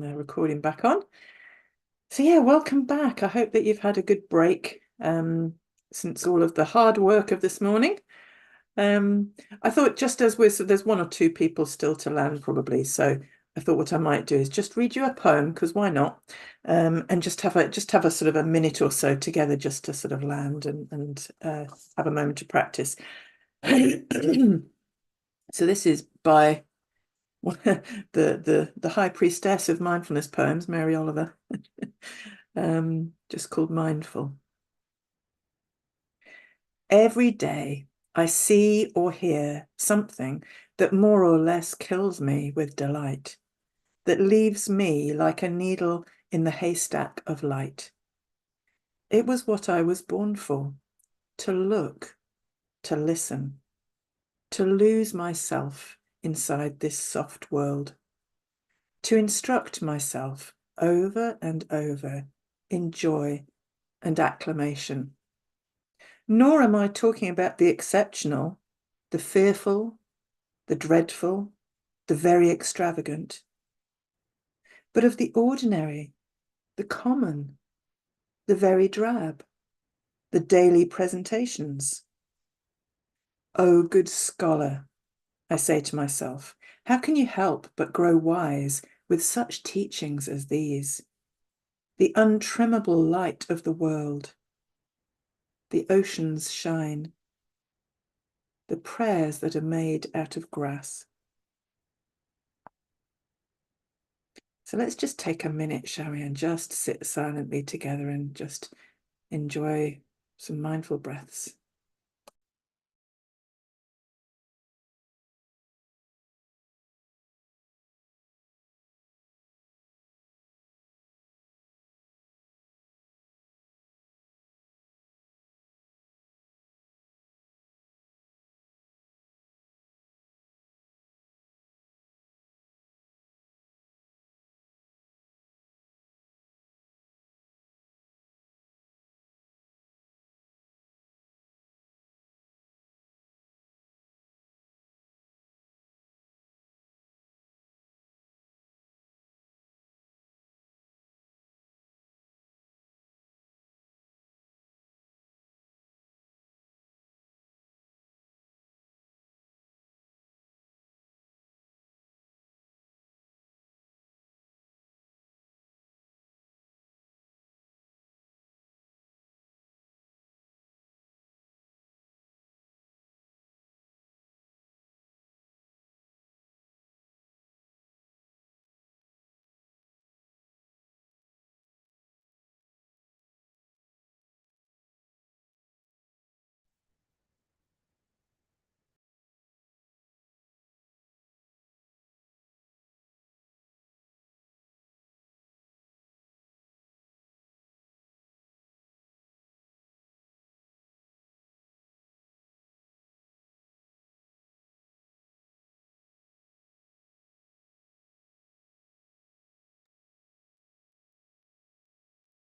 the recording back on. So yeah, welcome back. I hope that you've had a good break since all of the hard work of this morning. I thought just as there's one or two people still to land probably, so I thought what I might do is just read you a poem, because why not? And just have a sort of a minute or so together just to sort of land and have a moment to practice. So this is by the high priestess of mindfulness poems, Mary Oliver, just called Mindful. Every day I see or hear something that more or less kills me with delight, that leaves me like a needle in the haystack of light. It was what I was born for, to look, to listen, to lose myself inside this soft world, to instruct myself over and over in joy and acclamation. Nor am I talking about the exceptional, the fearful, the dreadful, the very extravagant, but of the ordinary, the common, the very drab, the daily presentations. Oh, good scholar, I say to myself, how can you help but grow wise with such teachings as these? The untrimmable light of the world, the ocean's shine, the prayers that are made out of grass. So let's just take a minute, shall we, and just sit silently together and just enjoy some mindful breaths.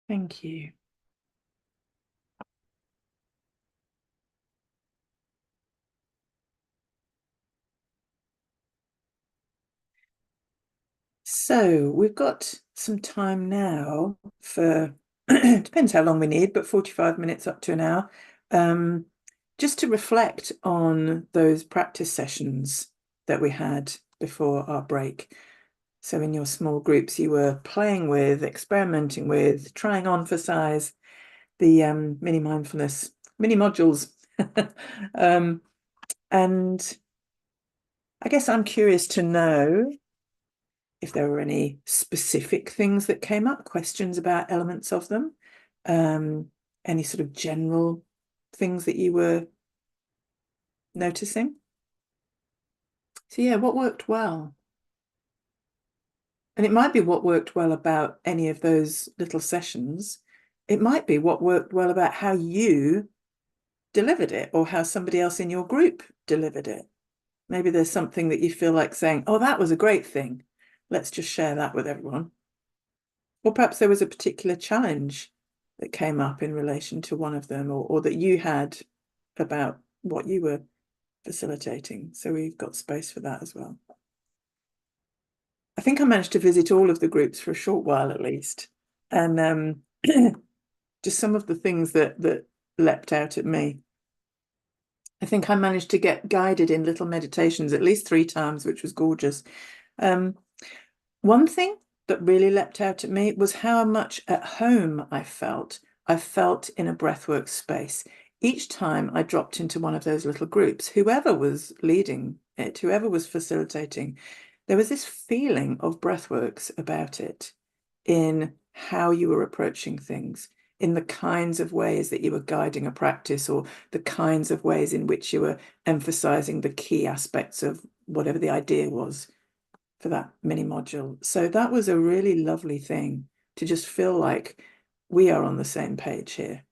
Thank you. So we've got some time now for, depends how long we need, but 45 minutes up to an hour, just to reflect on those practice sessions that we had before our break. So in your small groups, you were playing with, experimenting with, trying on for size the mini mindfulness, mini modules. And I guess I'm curious to know if there were any specific things that came up, questions about elements of them, any sort of general things that you were noticing. So yeah, what worked well? And it might be what worked well about any of those little sessions. It might be what worked well about how you delivered it or how somebody else in your group delivered it. Maybe there's something that you feel like saying, oh, that was a great thing. Let's just share that with everyone. Or perhaps there was a particular challenge that came up in relation to one of them, or that you had about what you were facilitating. So we've got space for that as well. I think I managed to visit all of the groups for a short while at least. And just some of the things that leapt out at me. I think I managed to get guided in little meditations at least 3 times, which was gorgeous. Um, One thing that really leapt out at me was how much at home I felt. I felt in a breathwork space. Each time I dropped into one of those little groups, whoever was leading it, whoever was facilitating, there was this feeling of breathworks about it in how you were approaching things, in the kinds of ways that you were guiding a practice, or the kinds of ways in which you were emphasizing the key aspects of whatever the idea was for that mini module. So that was a really lovely thing to just feel like we are on the same page here.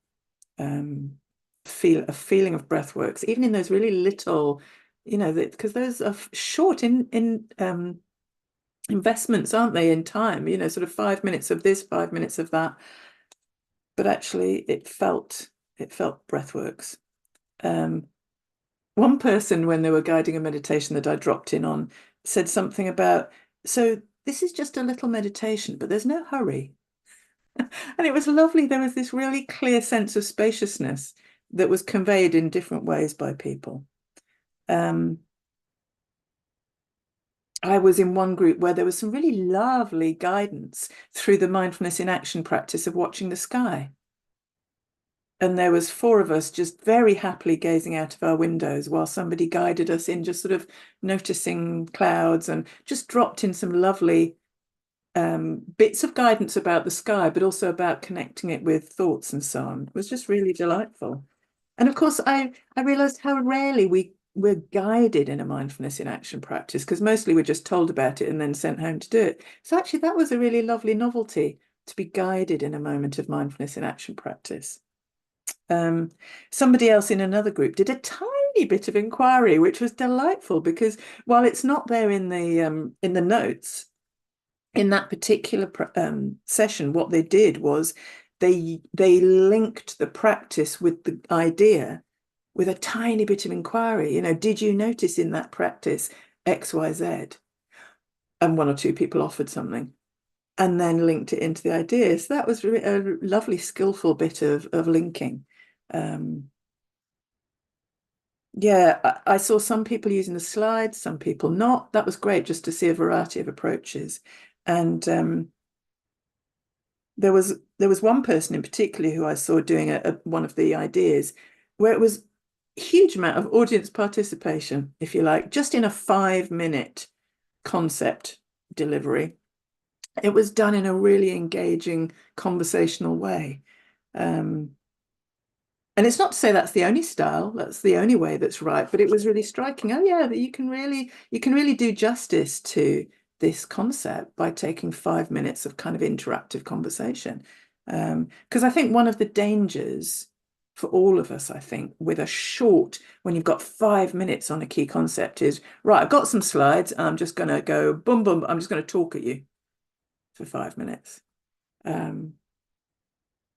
Feel a feeling of breathworks, even in those really little, because those are short in investments, aren't they, in time? Sort of 5 minutes of this, 5 minutes of that. But actually, it felt breathworks. One person, when they were guiding a meditation that I dropped in on, said something about, so this is just a little meditation, but there's no hurry. And it was lovely. There was this really clear sense of spaciousness that was conveyed in different ways by people. I was in one group where there was some really lovely guidance through the mindfulness in action practice of watching the sky. And there was 4 of us just very happily gazing out of our windows while somebody guided us in just sort of noticing clouds, and just dropped in some lovely bits of guidance about the sky, but also about connecting it with thoughts and so on. It was just really delightful. And of course, I realized how rarely we're guided in a mindfulness in action practice, because mostly we're just told about it and then sent home to do it. So actually, that was a really lovely novelty, to be guided in a moment of mindfulness in action practice. Somebody else in another group did a tiny bit of inquiry, which was delightful, because while it's not there in the notes, in that particular session, what they did was they linked the practice with the idea with a tiny bit of inquiry. Did you notice in that practice X, Y, Z? And 1 or 2 people offered something, and then linked it into the idea. So that was a lovely, skillful bit of linking. Yeah, I saw some people using the slides, some people not. That was great, just to see a variety of approaches. And there was one person in particular who I saw doing one of the ideas where it was a huge amount of audience participation, if you like, just in a 5-minute concept delivery. It was done in a really engaging conversational way. And it's not to say that's the only style, that's the only way that's right, but it was really striking. Oh yeah, that you can really do justice to this concept by taking 5 minutes of kind of interactive conversation. Because I think one of the dangers for all of us, I think, with when you've got 5 minutes on a key concept is, right, I've got some slides and I'm just going to go boom, boom, I'm just going to talk at you for 5 minutes. So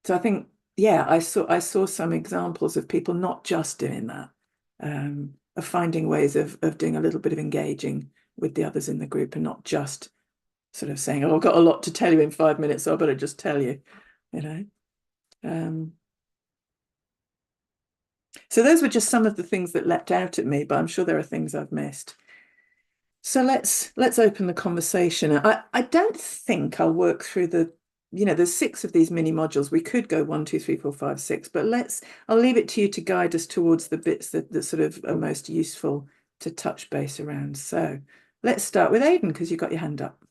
I think, yeah, I saw some examples of people not just doing that, of finding ways of doing a little bit of engaging with the others in the group, and not just sort of saying, "Oh, I've got a lot to tell you in 5 minutes, so I better just tell you," you know. So those were just some of the things that leapt out at me, but I'm sure there are things I've missed. So let's open the conversation. I don't think I'll work through there's 6 of these mini modules. We could go 1, 2, 3, 4, 5, 6, but I'll leave it to you to guide us towards the bits that sort of are most useful to touch base around. So let's start with Aidan, because you've got your hand up.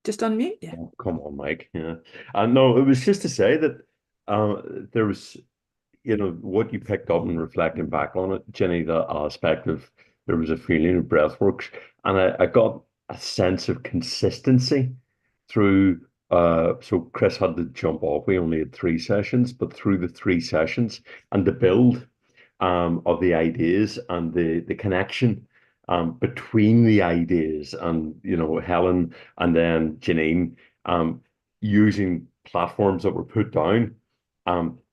Just unmute, yeah. Oh, come on, Mike. Yeah. No, it was just to say that there was, what you picked up and reflecting back on it, Jenny, the aspect of there was a feeling of breathworks, and I got a sense of consistency through. So Chris had to jump off. We only had 3 sessions, but through the 3 sessions and the build of the ideas and the connection between the ideas, and Helen and then Janine using platforms that were put down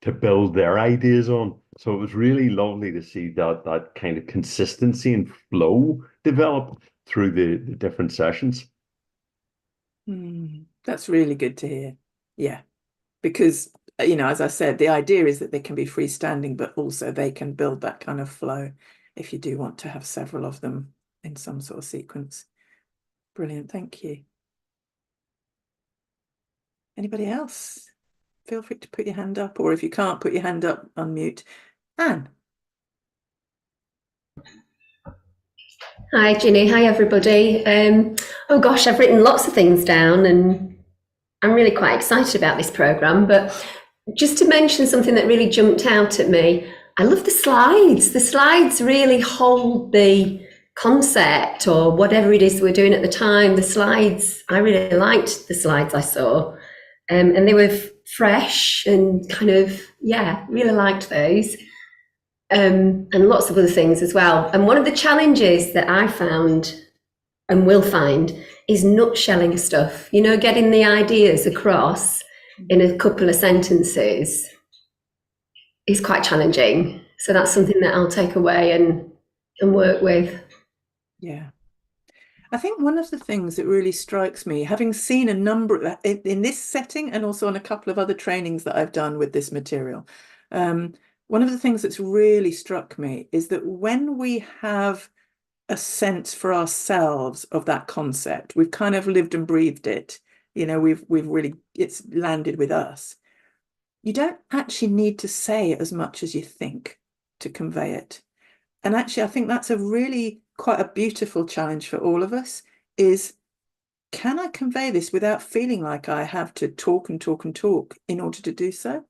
to build their ideas on. So it was really lovely to see that kind of consistency and flow develop through the different sessions. That's really good to hear. Yeah, because as I said, the idea is that they can be freestanding, but also they can build that kind of flow if you do want to have several of them in some sort of sequence. Brilliant, thank you. Anybody else? Feel free to put your hand up, or if you can't put your hand up, unmute. Anne. Hi, Ginny. Hi, everybody. Oh gosh, I've written lots of things down and I'm really quite excited about this programme. But just to mention something that really jumped out at me, I love the slides. The slides really hold the concept or whatever it is we're doing at the time. The slides, I really liked the slides I saw. And they were fresh and kind of, yeah, really liked those. And lots of other things as well. And one of the challenges that I found and will find is nutshelling stuff, getting the ideas across in a couple of sentences is quite challenging. So that's something that I'll take away and work with. Yeah. I think one of the things that really strikes me, having seen a number in this setting and also on a couple of other trainings that I've done with this material, one of the things that's really struck me is that when we have a sense for ourselves of that concept, we've kind of lived and breathed it, we've really, it's landed with us. You don't actually need to say as much as you think to convey it. And actually, I think that's a really quite a beautiful challenge for all of us is, can I convey this without feeling like I have to talk and talk and talk in order to do so?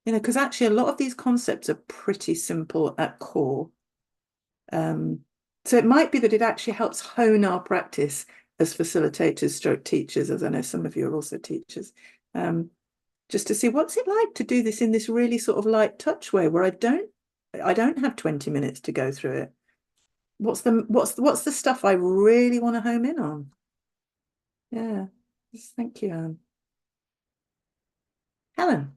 Because actually a lot of these concepts are pretty simple at core. So it might be that it actually helps hone our practice as facilitators, stroke teachers, as I know some of you are also teachers, just to see what's it like to do this in this really sort of light touch way where I don't have 20 minutes to go through it. What's the stuff I really want to home in on? Yeah, thank you, Anne. Helen.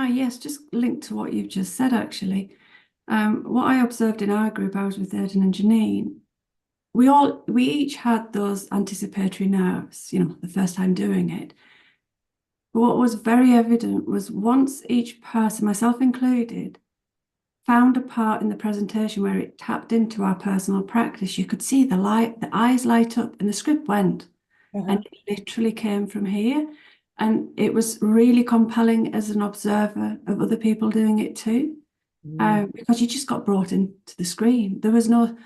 Yes, just linked to what you've just said, actually. What I observed in our group, I was with Erdon and Janine, we each had those anticipatory nerves, the first time doing it. But what was very evident was once each person, myself included, found a part in the presentation where it tapped into our personal practice, you could see the eyes light up and the script went. And it literally came from here. And it was really compelling as an observer of other people doing it too, because you just got brought into the screen. There was no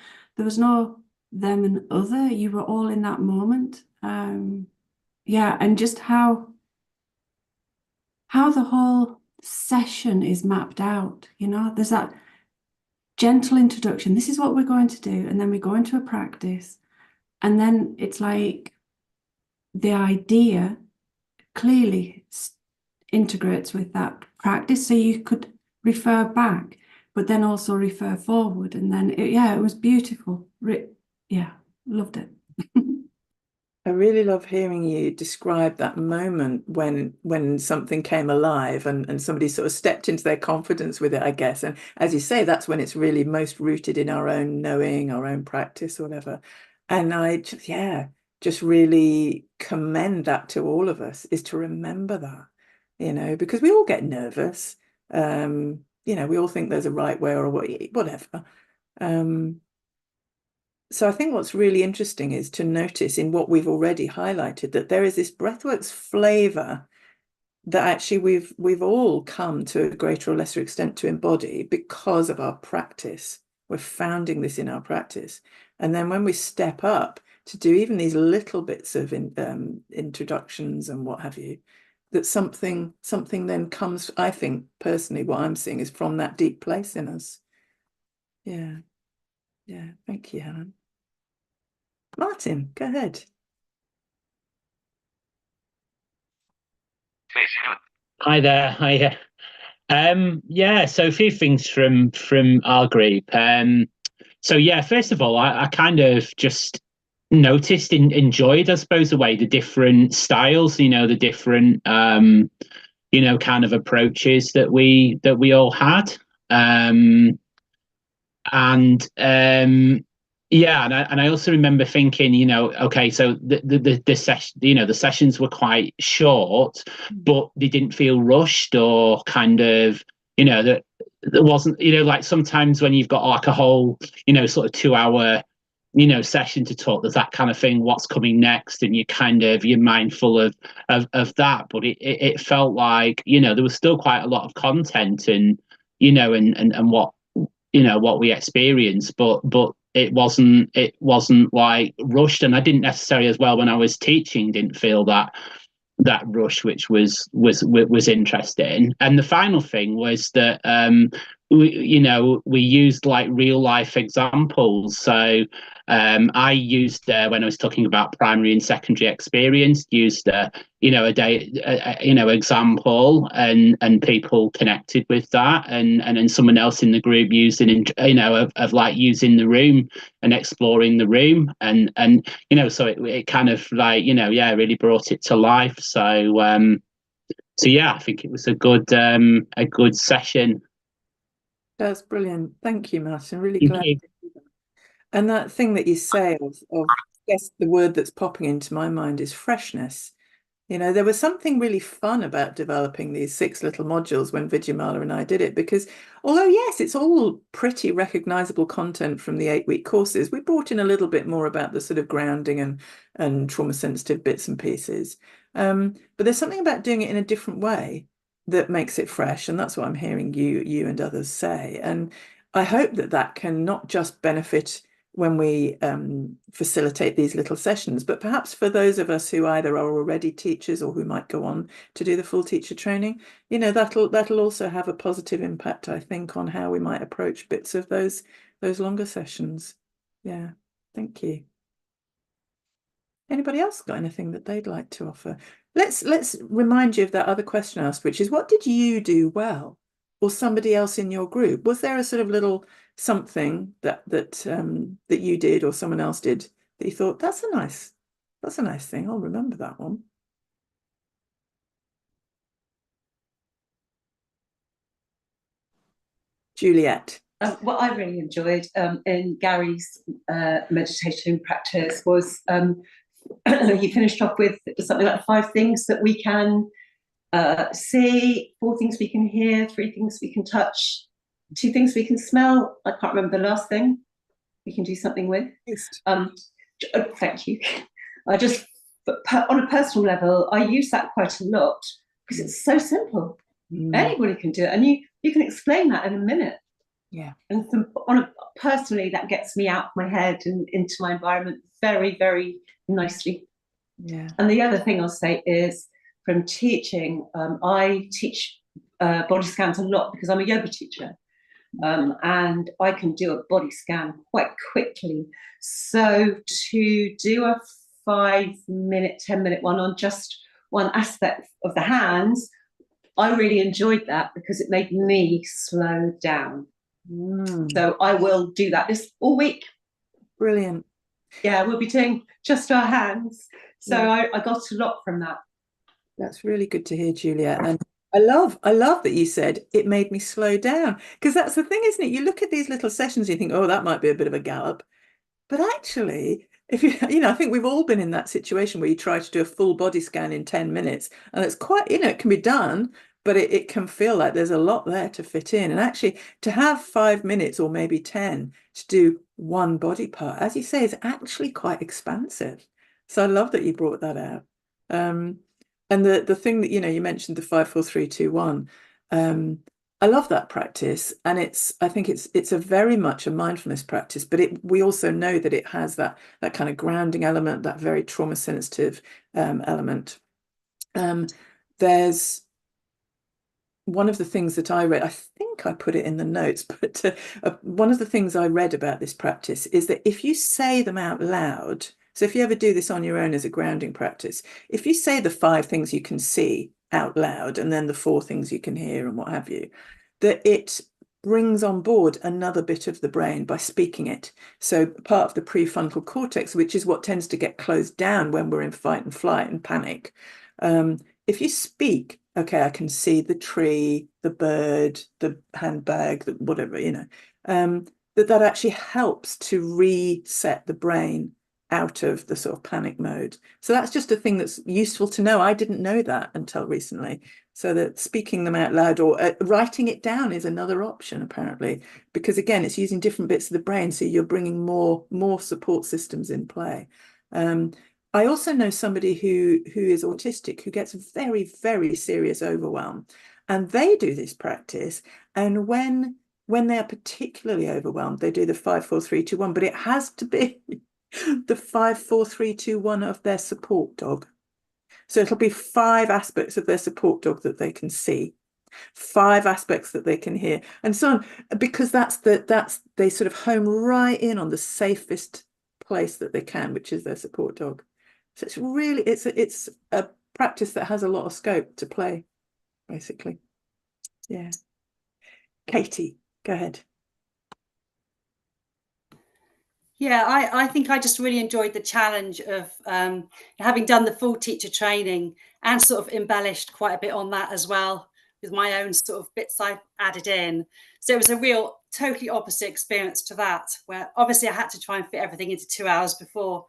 them and other. You were all in that moment. Yeah, and just how the whole session is mapped out. There's that gentle introduction. This is what we're going to do, and then we go into a practice, and then it's like the idea clearly integrates with that practice, so you could refer back but then also refer forward, and then it was beautiful. Yeah, loved it. I really love hearing you describe that moment when something came alive and somebody sort of stepped into their confidence with it, I guess. And as you say, that's when it's really most rooted in our own knowing, our own practice, or whatever. And I just really commend that to all of us, is to remember that, because we all get nervous. We all think there's a right way or whatever. So I think what's really interesting is to notice in what we've already highlighted that there is this breathworks flavor that actually we've all come to a greater or lesser extent to embody because of our practice. We're founding this in our practice. And then when we step up to do even these little bits of introductions and what have you, that something then comes, I think personally what I'm seeing is from that deep place in us. Yeah. Yeah, thank you, Helen. Martin, go ahead. Hi there. Hi. So a few things from our group. First of all, I kind of just noticed and enjoyed, I suppose, the way the different styles, the different kind of approaches that we all had. Yeah, and I also remember thinking, okay, so the session, the sessions were quite short, but they didn't feel rushed or kind of, that there wasn't, like sometimes when you've got like a whole, sort of 2 hour, session to talk, there's that kind of thing, what's coming next, and you're mindful of that. But it felt like, there was still quite a lot of content, and and what we experienced, but it wasn't like rushed, and I didn't necessarily, as well, when I was teaching, didn't feel that rush, which was interesting. And the final thing was that we used like real life examples. So I used, when I was talking about primary and secondary experience, used a day example, and people connected with that, and then someone else in the group used of like using the room and exploring the room, and so it kind of like really brought it to life. So yeah, I think it was a good session. That's brilliant. Thank you, Martin. Really Thank glad you. to do that. And that thing that you say of yes, the word that's popping into my mind is freshness. There was something really fun about developing these 6 little modules when Vijayamala and I did it, because although, yes, it's all pretty recognizable content from the 8-week courses, we brought in a little bit more about the sort of grounding and trauma sensitive bits and pieces. But there's something about doing it in a different way that makes it fresh. And that's what I'm hearing you and others say. And I hope that can not just benefit when we facilitate these little sessions, but perhaps for those of us who either are already teachers or who might go on to do the full teacher training, that'll also have a positive impact, I think, on how we might approach bits of those longer sessions. Yeah, thank you. Anybody else got anything that they'd like to offer? Let's remind you of that other question asked, which is, what did you do well, or somebody else in your group? Was there a sort of little something that you did or someone else did that you thought, that's a nice thing, I'll remember that one? Juliet. What I really enjoyed in Gary's meditation practice was he finished off with something like 5 things that we can see, 4 things we can hear, 3 things we can touch, 2 things we can smell. I can't remember the last thing we can do something with. Thank you. I just, on a personal level, I use that quite a lot because it's so simple. Anybody can do it, and you can explain that in a minute. Yeah. And personally, that gets me out of my head and into my environment very, very nicely. Yeah. And the other thing I'll say is, from teaching, I teach body scans a lot because I'm a yoga teacher, and I can do a body scan quite quickly. So to do a 5-minute, 10-minute one on just one aspect of the hands, I really enjoyed that because it made me slow down. So I will do that this all week. Brilliant. Yeah, we'll be doing just our hands. So yeah. I got a lot from that. That's really good to hear, Juliet. And I love that you said it made me slow down, because that's the thing, isn't it? You look at these little sessions, you think, oh, that might be a bit of a gallop. But actually, if I think we've all been in that situation where you try to do a full body scan in 10 minutes, and it's quite, it can be done, but it can feel like there's a lot there to fit in. And actually, to have 5 minutes or maybe 10 to do one body part, as you say, is actually quite expansive. So I love that you brought that out. And the thing that, you mentioned the 5, 4, 3, 2, 1. I love that practice, and I think it's a very much a mindfulness practice, but we also know that it has that kind of grounding element, that very trauma sensitive element. There's one of the things that I read, I think I put it in the notes, but one of the things I read about this practice is that if you say them out loud, so if you ever do this on your own as a grounding practice, if you say the 5 things you can see out loud and then the 4 things you can hear and what have you, that it brings on board another bit of the brain by speaking it. So part of the prefrontal cortex, which is what tends to get closed down when we're in fight and flight and panic, if you speak okay, I can see the tree, the bird, the handbag, whatever, that actually helps to reset the brain out of the sort of panic mode. So that's just a thing that's useful to know. I didn't know that until recently. So that speaking them out loud or writing it down is another option, apparently, because again, it's using different bits of the brain. So you're bringing more support systems in play. I also know somebody who is autistic who gets very, very serious overwhelm, and they do this practice. And when they are particularly overwhelmed, they do the 5, 4, 3, 2, 1, but it has to be the 5, 4, 3, 2, 1 of their support dog. So it'll be 5 aspects of their support dog that they can see, 5 aspects that they can hear, and so on, because they sort of home right in on the safest place that they can, which is their support dog. So it's really it's a practice that has a lot of scope to play, basically. Yeah. Katie, go ahead. Yeah, I think I just really enjoyed the challenge of having done the full teacher training and sort of embellished quite a bit on that as well, with my own sort of bits I added in. So it was a real totally opposite experience to that, where obviously I had to try and fit everything into 2 hours before,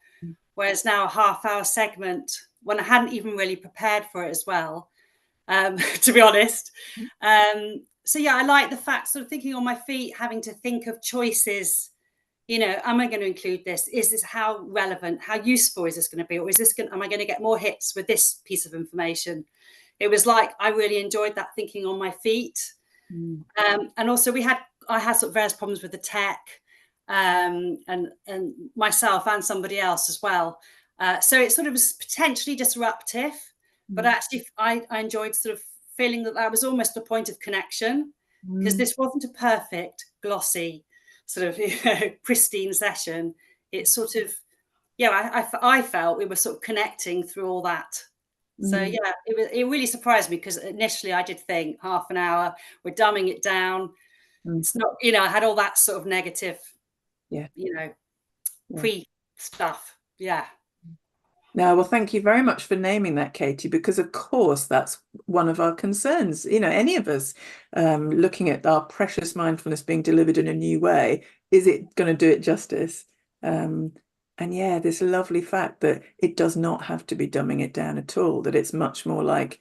whereas now a half-hour segment, when I hadn't even really prepared for it as well, to be honest. So yeah, I like the fact, sort of thinking on my feet, having to think of choices. Am I going to include this? Is this how relevant, how useful is this going to be? Or am I going to get more hits with this piece of information? It was like, I really enjoyed that thinking on my feet. And also I had sort of various problems with the tech, and myself and somebody else as well. So it sort of was potentially disruptive, but actually I enjoyed sort of feeling that was almost a point of connection, because this wasn't a perfect, glossy, sort of pristine session. It's sort of, I felt we were sort of connecting through all that. So yeah, it really surprised me, because initially I did think half an hour, we're dumbing it down. It's not, I had all that sort of negative, pre stuff. Yeah. No, well, thank you very much for naming that, Katie, because of course that's one of our concerns. Any of us looking at our precious mindfulness being delivered in a new way, is it going to do it justice? And yeah, this lovely fact that it does not have to be dumbing it down at all, that it's much more like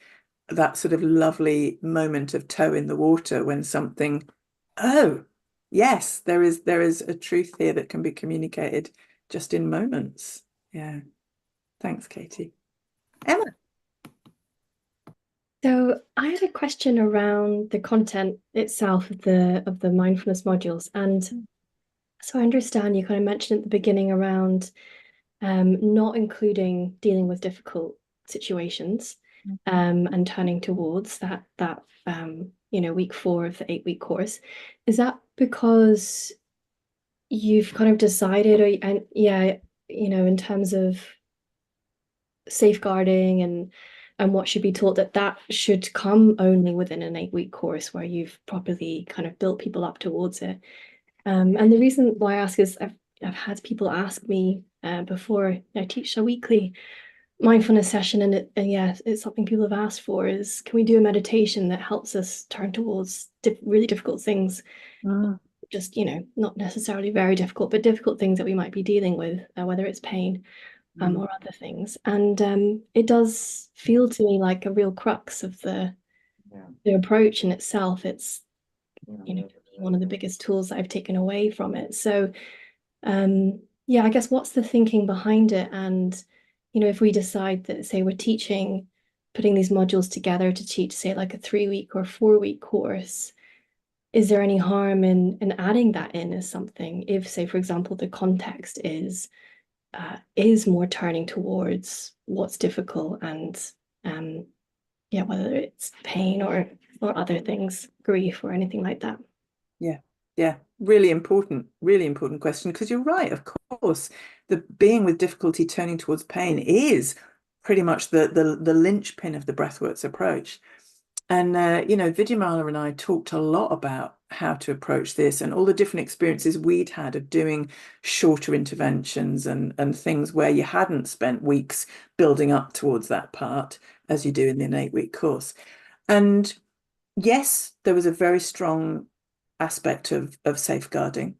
that sort of lovely moment of toe in the water when something, oh, yes, there is a truth here that can be communicated just in moments. Yeah. Thanks, Katie. Emma. So I had a question around the content itself of the mindfulness modules. And so I understand you kind of mentioned at the beginning around not including dealing with difficult situations and turning towards that week 4 of the 8-week course. Is that because you've kind of decided, in terms of safeguarding and what should be taught, that should come only within an 8-week course where you've properly kind of built people up towards it? And the reason why I ask is I've had people ask me before. I teach a weekly mindfulness session, and it's something people have asked for, is can we do a meditation that helps us turn towards really difficult things? Just not necessarily very difficult, but difficult things that we might be dealing with, whether it's pain or other things. And it does feel to me like a real crux of the approach in itself. It's one of the biggest tools that I've taken away from it. So I guess what's the thinking behind it? And if we decide that, say, we're putting these modules together to teach, say, like a 3-week or 4-week course, is there any harm in adding that in as something, if, say, for example, the context is more turning towards what's difficult and whether it's pain or other things, grief or anything like that? Yeah, really important question, because you're right, of course, the being with difficulty turning towards pain is pretty much the linchpin of the breathworks approach. And Vidyamala and I talked a lot about how to approach this and all the different experiences we'd had of doing shorter interventions and things where you hadn't spent weeks building up towards that part as you do in an 8-week course. And yes, there was a very strong aspect of safeguarding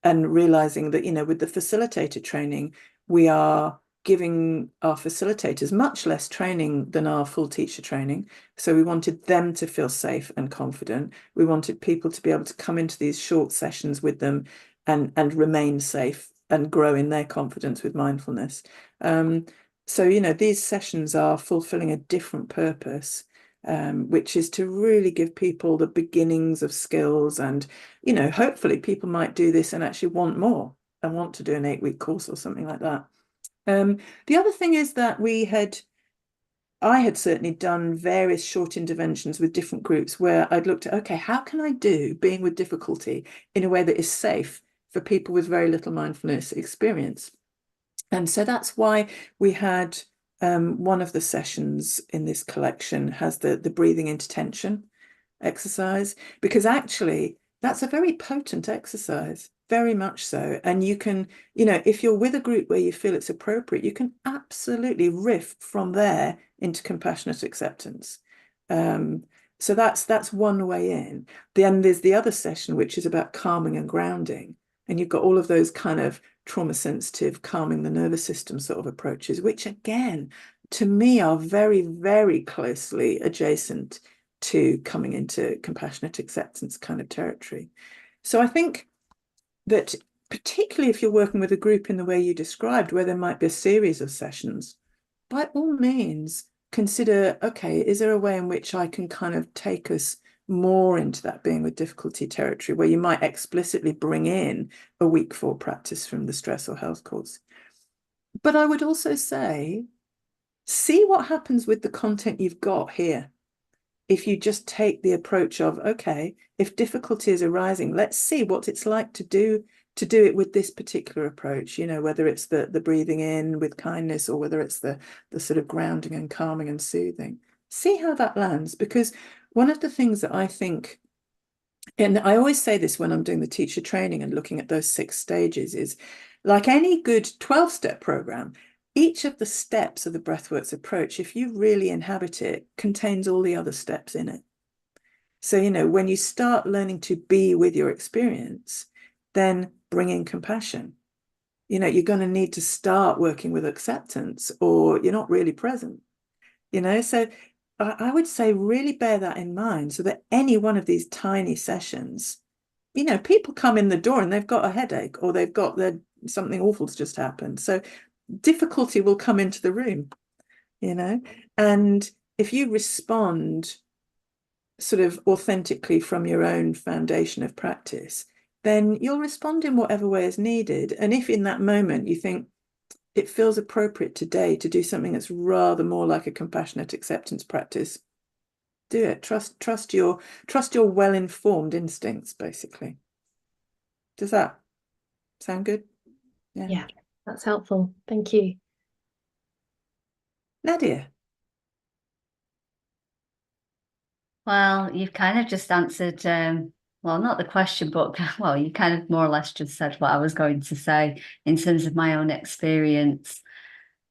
and realizing that, with the facilitator training, we are giving our facilitators much less training than our full teacher training. So we wanted them to feel safe and confident. We wanted people to be able to come into these short sessions with them and remain safe and grow in their confidence with mindfulness. So, these sessions are fulfilling a different purpose, which is to really give people the beginnings of skills. And, hopefully people might do this and actually want more and want to do an 8-week course or something like that. The other thing is that I had certainly done various short interventions with different groups where I'd looked at, okay, how can I do being with difficulty in a way that is safe for people with very little mindfulness experience? And so that's why we had one of the sessions in this collection has the breathing into tension exercise, because actually that's a very potent exercise, very much so. And you can, if you're with a group where you feel it's appropriate, you can absolutely riff from there into compassionate acceptance. So that's one way in. Then there's the other session, which is about calming and grounding. And you've got all of those kind of trauma sensitive, calming the nervous system sort of approaches, which again, to me, are very, very closely adjacent to coming into compassionate acceptance kind of territory. So I think that particularly if you're working with a group in the way you described, where there might be a series of sessions, by all means, consider, okay, is there a way in which I can kind of take us more into that being with difficulty territory, where you might explicitly bring in a week 4 practice from the stress or health course? But I would also say, see what happens with the content you've got here. If you just take the approach of, okay, if difficulty is arising, let's see what it's like to do it with this particular approach, whether it's the breathing in with kindness or whether it's the sort of grounding and calming and soothing. See how that lands, because one of the things that I think, and I always say this when I'm doing the teacher training and looking at those 6 stages, is like any good 12-step program, each of the steps of the breathworks approach, if you really inhabit it, contains all the other steps in it. So, when you start learning to be with your experience, then bring in compassion. You're going to need to start working with acceptance, or you're not really present. So I would say really bear that in mind, so that any one of these tiny sessions, people come in the door and they've got a headache, or they've got something awful's just happened. So difficulty will come into the room, and if you respond sort of authentically from your own foundation of practice, then you'll respond in whatever way is needed. And if in that moment you think it feels appropriate today to do something that's rather more like a compassionate acceptance practice, do it. Trust your well-informed instincts, basically. Does that sound good? Yeah, that's helpful. Thank you. Nadia. Well, you've kind of just answered, well, not the question, but well, you kind of more or less just said what I was going to say in terms of my own experience.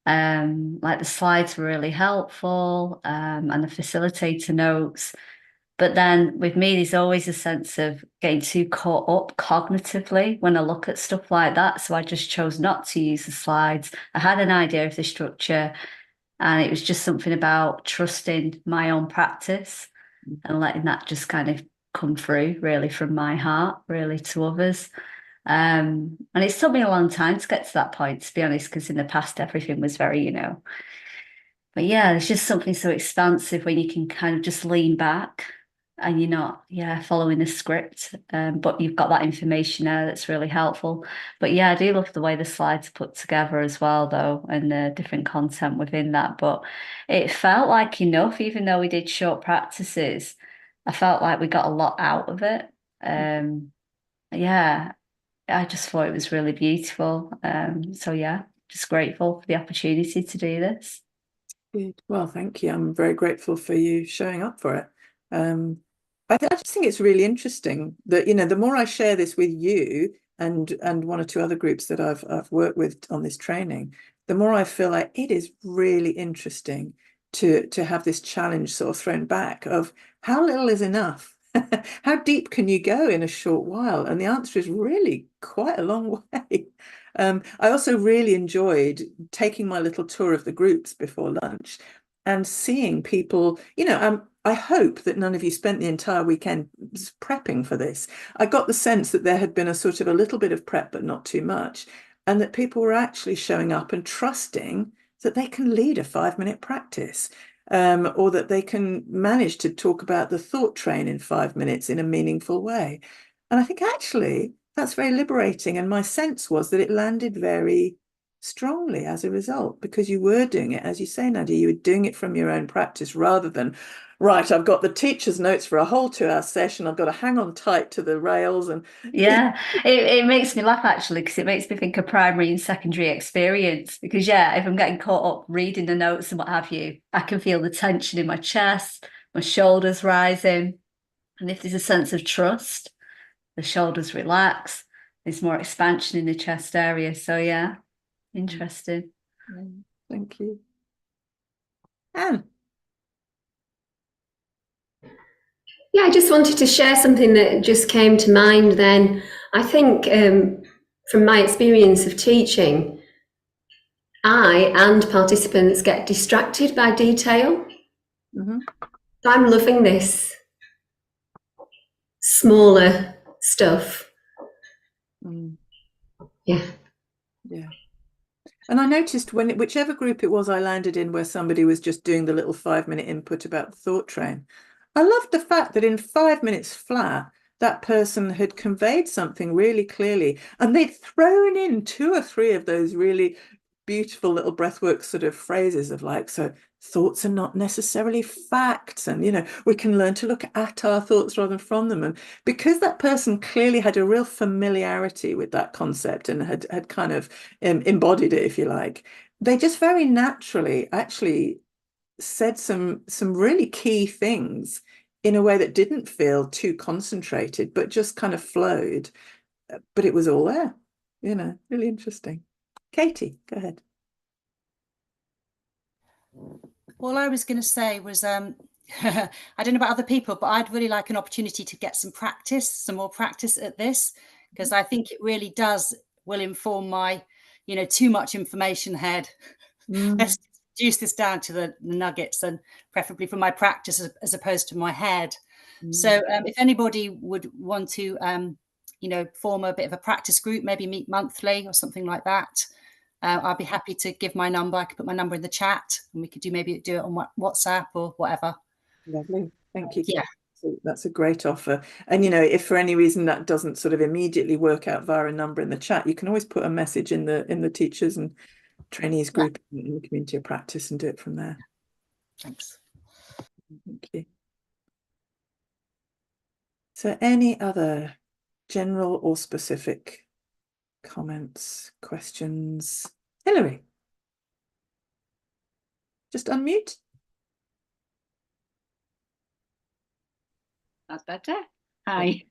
Like the slides were really helpful, and the facilitator notes. But then with me, there's always a sense of getting too caught up cognitively when I look at stuff like that. So I just chose not to use the slides. I had an idea of the structure, and it was just something about trusting my own practice and letting that just kind of come through really from my heart, really to others. And it's took me a long time to get to that point, to be honest, because in the past everything was very, but yeah, there's just something so expansive when you can kind of just lean back and you're not, following the script, but you've got that information there that's really helpful. But yeah, I do love the way the slides are put together as well, though, and the different content within that. But it felt like enough, even though we did short practices. I felt like we got a lot out of it. Yeah, I just thought it was really beautiful. So yeah, just grateful for the opportunity to do this. Good. Well, thank you. I'm very grateful for you showing up for it. I just think it's really interesting that, the more I share this with you and 1 or 2 other groups that I've worked with on this training, the more I feel like it is really interesting to have this challenge sort of thrown back of how little is enough. How deep can you go in a short while? And the answer is really quite a long way. I also really enjoyed taking my little tour of the groups before lunch and seeing people, I hope that none of you spent the entire weekend prepping for this. I got the sense that there had been a sort of a little bit of prep, but not too much, and that people were actually showing up and trusting that they can lead a 5-minute practice. Or that they can manage to talk about the thought train in 5 minutes in a meaningful way. And I think actually that's very liberating. And my sense was that it landed very strongly as a result, because you were doing it, as you say, Nadia, you were doing it from your own practice rather than, right, I've got the teacher's notes for a whole 2-hour session, I've got to hang on tight to the rails. And yeah, it makes me laugh actually, because it makes me think of primary and secondary experience, because yeah, if I'm getting caught up reading the notes and what have you, I can feel the tension in my chest, my shoulders rising, and if there's a sense of trust, the shoulders relax, there's more expansion in the chest area. So yeah, interesting. Thank you. Anne. Yeah, I just wanted to share something that just came to mind then. I think from my experience of teaching, I and participants get distracted by detail. Mm-hmm. So I'm loving this smaller stuff. Yeah. And I noticed whichever group it was I landed in, where somebody was just doing the little 5-minute input about the thought train, I loved the fact that in 5 minutes flat, that person had conveyed something really clearly, and they'd thrown in 2 or 3 of those really beautiful little breathwork sort of phrases of like, so thoughts are not necessarily facts, and we can learn to look at our thoughts rather than from them. And because that person clearly had a real familiarity with that concept and had kind of embodied it, if you like, they just very naturally actually said some really key things in a way that didn't feel too concentrated, but just kind of flowed. But it was all there, really interesting. Katie, go ahead. All I was going to say was, I don't know about other people, but I'd really like an opportunity to get some more practice at this, because I think it really will inform my, too much information head. Let's reduce this down to the nuggets, and preferably from my practice as opposed to my head. So if anybody would want to, form a bit of a practice group, maybe meet monthly or something like that, I'd be happy to give my number. I could put my number in the chat, and we could maybe do it on WhatsApp or whatever. Lovely. Thank you. Yeah. That's a great offer. And, if for any reason that doesn't sort of immediately work out via a number in the chat, you can always put a message in the teachers and trainees group in the community of practice and do it from there. Thanks. Thank you. So any other general or specific comments, questions? Hilary, just unmute. That's better. Hi.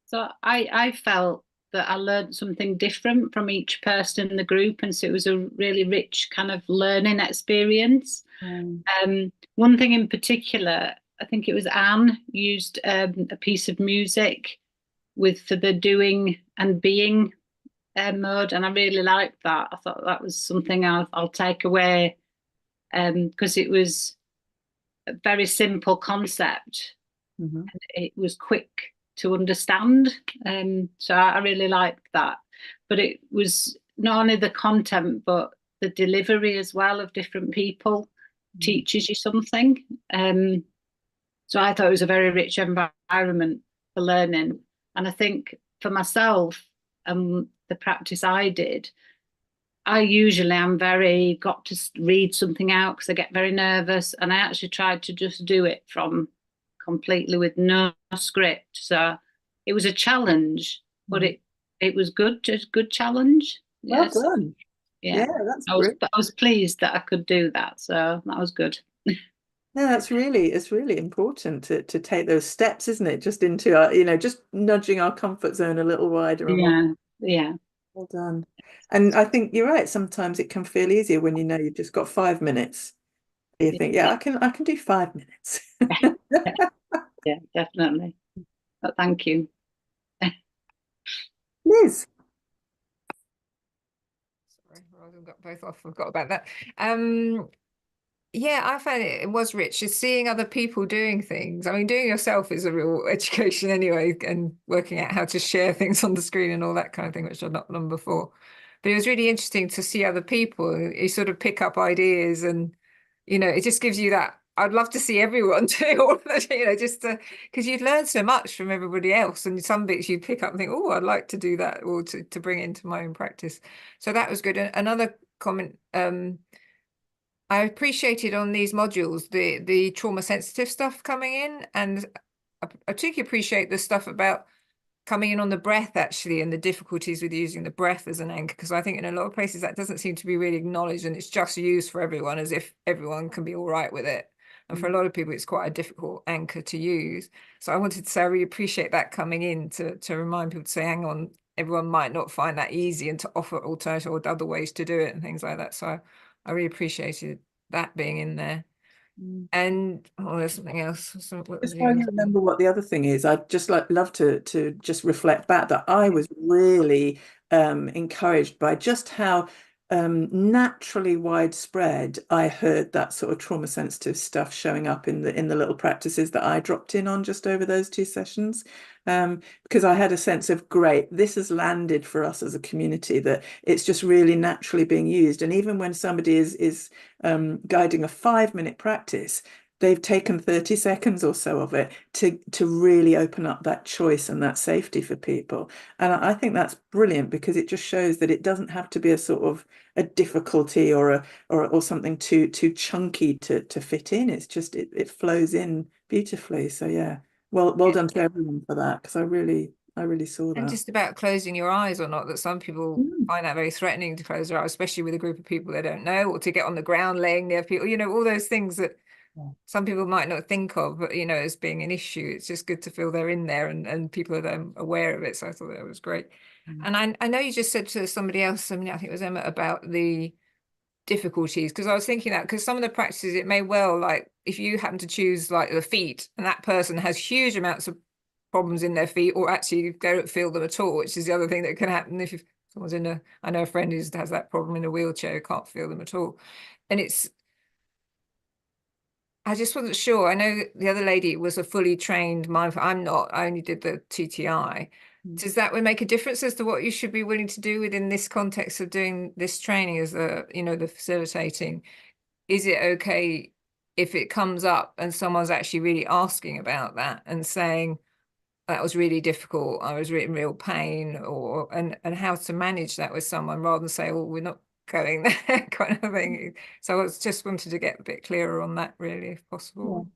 So I felt that I learned something different from each person in the group, and so it was a really rich kind of learning experience. One thing in particular, I think it was Anne used a piece of music for the doing and being mode, and I really liked that. I thought that was something I'll take away, because it was a very simple concept. And it was quick to understand, so I really liked that. But it was not only the content, but the delivery as well of different people teaches you something. So I thought it was a very rich environment for learning. And I think for myself, the practice I did, I usually am got to read something out because I get very nervous, and I actually tried to just do it from completely with no script. So it was a challenge, but it was good, just good challenge. Well done. Yeah, that's great. I was pleased that I could do that, so that was good. No, it's really important to take those steps, isn't it? Just into our, just nudging our comfort zone a little wider. Yeah. Well done. And I think you're right. Sometimes it can feel easier when you've just got 5 minutes You think, yeah, I can do 5 minutes. Yeah, definitely. But thank you. Liz. Sorry, I've got both off. Forgot about that. Yeah, I found it was rich just seeing other people doing things. I mean, doing yourself is a real education anyway, and working out how to share things on the screen and all that kind of thing, which I've not done before. But it was really interesting to see other people. You sort of pick up ideas, and it just gives you that. I'd love to see everyone do all of that, just because you'd learn so much from everybody else, and some bits you'd pick up and think, oh, I'd like to do that, or to bring into my own practice. So that was good. Another comment. I appreciated on these modules the trauma sensitive stuff coming in, and I particularly appreciate the stuff about coming in on the breath actually, and the difficulties with using the breath as an anchor, because I think in a lot of places that doesn't seem to be really acknowledged, and it's just used for everyone as if everyone can be all right with it. And for a lot of people, it's quite a difficult anchor to use. So I wanted to say I really appreciate that coming in to remind people to say, hang on, everyone might not find that easy, and to offer alternative or other ways to do it and things like that. So I really appreciated that being in there. And there's something else. So what was Just trying to remember what the other thing is. I'd just love to just reflect back that I was really encouraged by just how naturally widespread I heard that sort of trauma sensitive stuff showing up in the little practices that I dropped in on just over those 2 sessions, because I had a sense of, great, this has landed for us as a community, that it's just really naturally being used. And even when somebody is guiding a 5-minute practice, they've taken 30 seconds or so of it to really open up that choice and that safety for people. And I think that's brilliant, because it just shows that it doesn't have to be a sort of a difficulty or something too chunky to fit in. It's just it flows in beautifully. So yeah, well done to everyone for that, because I really saw that. And just about closing your eyes or not, that some people find that very threatening to close their eyes, especially with a group of people they don't know, or to get on the ground laying near people, all those things that some people might not think of, but as being an issue. It's just good to feel they're in there, and people are then aware of it. So I thought that was great. And I know you just said to somebody else, I think it was Emma, about the difficulties, because I was thinking that, because some of the practices, it may well, like if you happen to choose like the feet, and that person has huge amounts of problems in their feet, or actually they don't feel them at all, which is the other thing that can happen if someone's I know a friend who has that problem in a wheelchair, can't feel them at all. And I just wasn't sure. I know the other lady was a fully trained mindful. I'm not. I only did the TTI. Does that would make a difference as to what you should be willing to do within this context of doing this training as the facilitating? Is it okay if it comes up and someone's actually really asking about that and saying, that was really difficult, I was in real pain, and how to manage that with someone, rather than say, we're not going there kind of thing. So I just wanted to get a bit clearer on that, really, if possible. Yeah.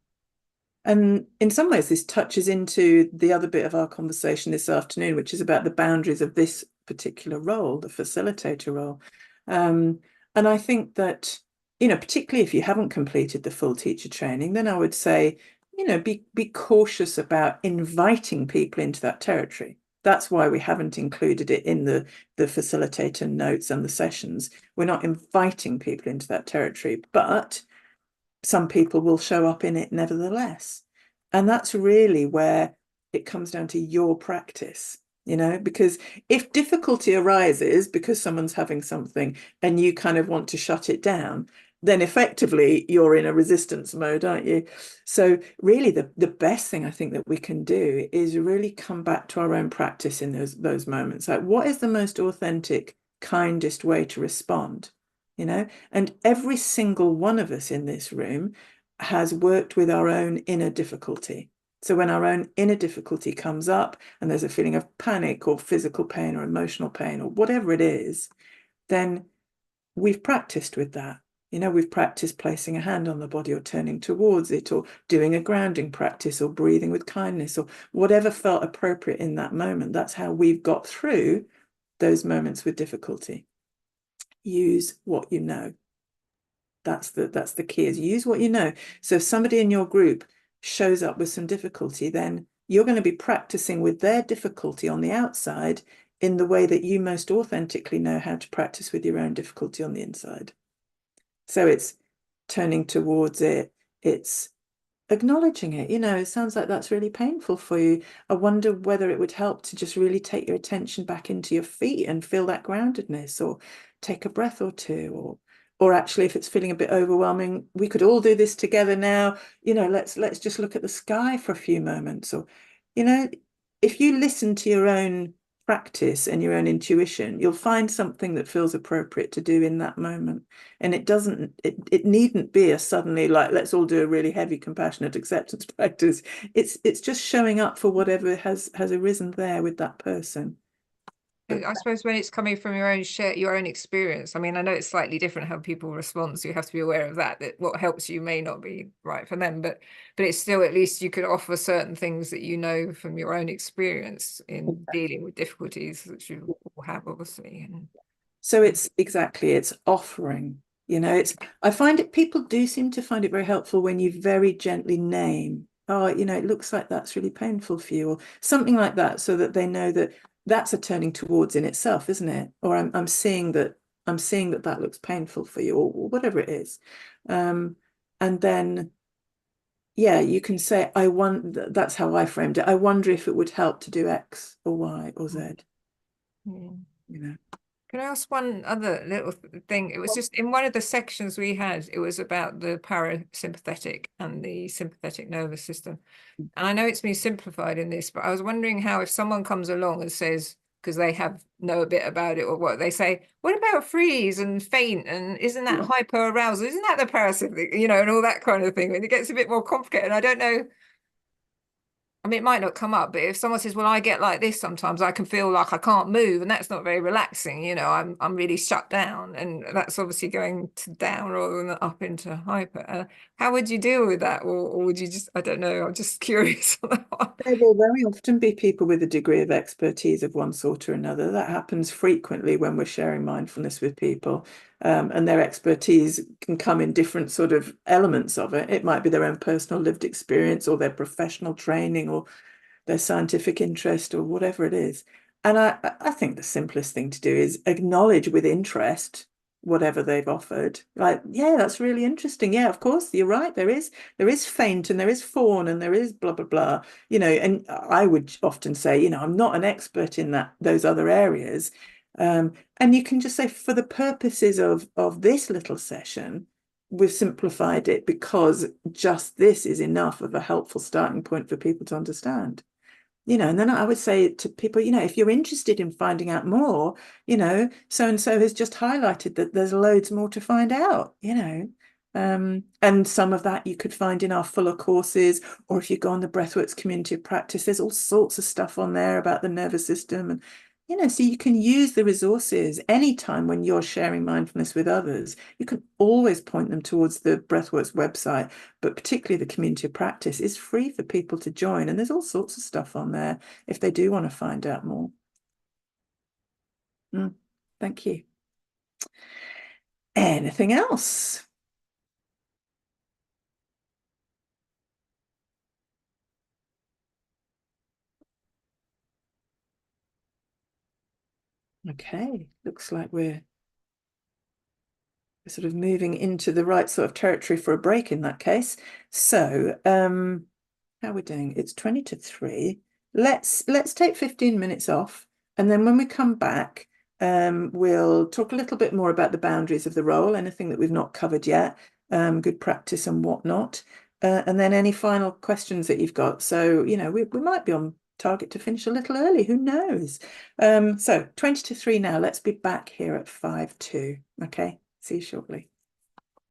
And in some ways, this touches into the other bit of our conversation this afternoon, which is about the boundaries of this particular role, the facilitator role. And I think that, particularly if you haven't completed the full teacher training, then I would say, be cautious about inviting people into that territory. That's why we haven't included it in the facilitator notes and the sessions. We're not inviting people into that territory, but some people will show up in it nevertheless. And that's really where it comes down to your practice, because if difficulty arises because someone's having something and you kind of want to shut it down, then effectively you're in a resistance mode, aren't you? So really the best thing I think that we can do is really come back to our own practice in those moments. Like, what is the most authentic, kindest way to respond? And every single one of us in this room has worked with our own inner difficulty. So when our own inner difficulty comes up and there's a feeling of panic or physical pain or emotional pain or whatever it is, then we've practiced with that. We've practiced placing a hand on the body or turning towards it, or doing a grounding practice, or breathing with kindness, or whatever felt appropriate in that moment. That's how we've got through those moments with difficulty. Use what you know. That's the key, is use what you know. So if somebody in your group shows up with some difficulty, then you're going to be practicing with their difficulty on the outside in the way that you most authentically know how to practice with your own difficulty on the inside. So it's turning towards it, it's acknowledging it. It sounds like that's really painful for you. I wonder whether it would help to just really take your attention back into your feet and feel that groundedness, or take a breath or two, or actually, if it's feeling a bit overwhelming, we could all do this together now. Let's just look at the sky for a few moments. Or, if you listen to your own practice and your own intuition, you'll find something that feels appropriate to do in that moment. And it needn't be a suddenly like, let's all do a really heavy compassionate acceptance practice. It's just showing up for whatever has arisen there with that person. I suppose when it's coming from your own experience, I mean, I know it's slightly different how people respond, so you have to be aware of that what helps you may not be right for them, but it's still, at least you could offer certain things that from your own experience in dealing with difficulties that you all have, obviously. So it's offering, I find it, people do seem to find it very helpful when you very gently name, oh, it looks like that's really painful for you, or something like that, so that they know that that's a turning towards in itself, isn't it? Or I'm seeing that that looks painful for you, or whatever it is. And then, yeah, you can say, that's how I framed it. I wonder if it would help to do X or Y or Z. Yeah. Can I ask one other little thing? It was just in one of the sections we had, it was about the parasympathetic and the sympathetic nervous system. And I know it's been simplified in this, but I was wondering how, if someone comes along and says, because they know a bit about it, or what they say, what about freeze and faint, and isn't that hyper arousal? Isn't that the parasympathetic, and all that kind of thing? And it gets a bit more complicated. I don't know. I mean, it might not come up, but if someone says, well, I get like this sometimes, I can feel like I can't move, and that's not very relaxing, I'm really shut down, and that's obviously going to down rather than up into hyper. How would you deal with that? Or would you just, I don't know, I'm just curious on that one. There will very often be people with a degree of expertise of one sort or another. That happens frequently when we're sharing mindfulness with people. And their expertise can come in different sort of elements of it. It might be their own personal lived experience, or their professional training, or their scientific interest, or whatever it is. And I think the simplest thing to do is acknowledge with interest whatever they've offered. Like, yeah, that's really interesting. Yeah, of course, you're right. There is faint, and there is fawn, and there is blah, blah, blah, and I would often say, I'm not an expert in those other areas. And you can just say, for the purposes of this little session, we've simplified it because just this is enough of a helpful starting point for people to understand. And then I would say to people, if you're interested in finding out more, so-and-so has just highlighted that there's loads more to find out, and some of that you could find in our fuller courses, or if you go on the Breathworks community of practice, there's all sorts of stuff on there about the nervous system. And so you can use the resources anytime when you're sharing mindfulness with others. You can always point them towards the Breathworks website, but particularly the community of practice is free for people to join. And there's all sorts of stuff on there if they do want to find out more. Thank you. Anything else? Okay, looks like we're sort of moving into the right sort of territory for a break in that case. So, how are we doing? It's 20 to 3. Let's take 15 minutes off, and then when we come back, we'll talk a little bit more about the boundaries of the role, anything that we've not covered yet, good practice and whatnot, and then any final questions that you've got. So, we might be on target to finish a little early, who knows? So 20 to 3 now. Let's be back here at 5 to. Okay, see you shortly.